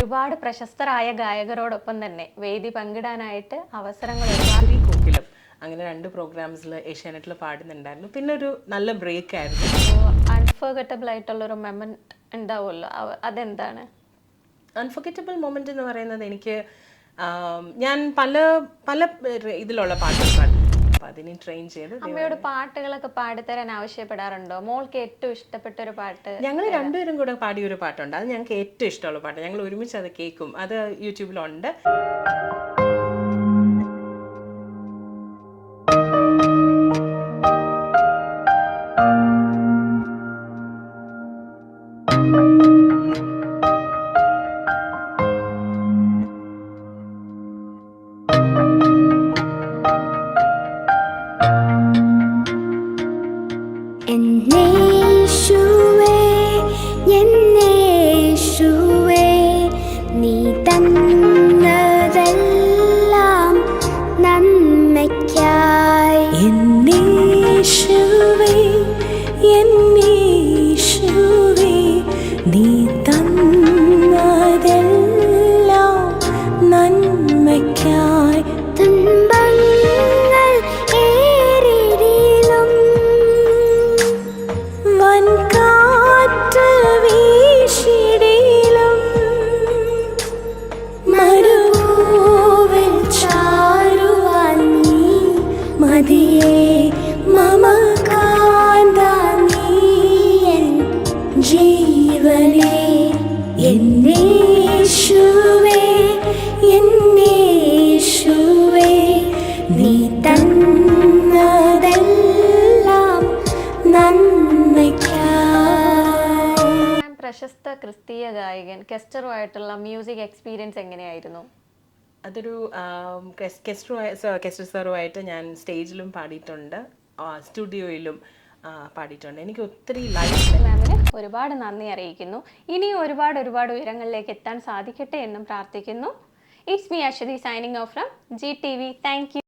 ഒരുപാട് പ്രശസ്തരായ ഗായകരോടൊപ്പം തന്നെ വേദി പങ്കിടാനായിട്ട് അവസരങ്ങൾ കോക്കിലം അങ്ങനെ 2 പ്രോഗ്രാംസിൽ ഏഷ്യാനെറ്റിൽ പാടുന്നുണ്ടായിരുന്നു. പിന്നെ ഒരു നല്ല ബ്രേക്ക് ആയിരുന്നു. അൺഫർഗറ്റബിൾ ആയിട്ടുള്ളൊരു മൊമെന്റ് ഉണ്ടാവുമല്ലോ, അതെന്താണ്? അൺഫർഗറ്റബിൾ മൊമെന്റ് എന്ന് പറയുന്നത് എനിക്ക് ഞാൻ പല പല ഇതിലുള്ള പാട്ടുകൾ പാടും. അപ്പം അതിനെ ട്രെയിൻ ചെയ്ത് അമ്മയോട് പാട്ടുകളൊക്കെ പാടിത്തരാൻ ആവശ്യപ്പെടാറുണ്ടോ? മോൾക്ക് ഏറ്റവും ഇഷ്ടപ്പെട്ട ഒരു പാട്ട്? ഞങ്ങൾ രണ്ടുപേരും കൂടെ പാടിയ ഒരു പാട്ടുണ്ട്. അത് ഞങ്ങൾക്ക് ഏറ്റവും ഇഷ്ടമുള്ള പാട്ട്. ഞങ്ങൾ ഒരുമിച്ച് അത് കേൾക്കും. അത് യൂട്യൂബിലുണ്ട്. നീ തന്നതെല്ലാം നന്മയ്ക്കായി. എന്നേശുവേ എന്നേശുവേ നീ തന്നതെല്ലാം നന്മയ്ക്കായി. തുன்பങ്ങൾ ഏറിടിലും വൻകാറ്റ് വീശിടിലും മരുഭൂവിൽ ചാരുവാൻ നീ മതിയേ. മമ കാന്ത നീ എൻ ജീവനേ. എന്നേശുവേ എന്നേശുവേ നീ തന്നതെല്ലാം നന്മയ്ക്കായി. പ്രശസ്ത ക്രിസ്തീയ ഗായകൻ കെസ്റ്ററുമായിട്ടുള്ള മ്യൂസിക് എക്സ്പീരിയൻസ് എങ്ങനെയായിരുന്നു? അതൊരു കെസ്റ്റർ സാറുമായിട്ട് ഞാൻ സ്റ്റേജിലും പാടിയിട്ടുണ്ട്, സ്റ്റുഡിയോയിലും പാടിയിട്ടുണ്ട്. എനിക്ക് ഒത്തിരി മാമിന് ഒരുപാട് നന്ദി അറിയിക്കുന്നു. ഇനിയും ഒരുപാട് ഉയരങ്ങളിലേക്ക് എത്താൻ സാധിക്കട്ടെ എന്നും പ്രാർത്ഥിക്കുന്നു. It's me Aswathy signing off from GTV. Thank U.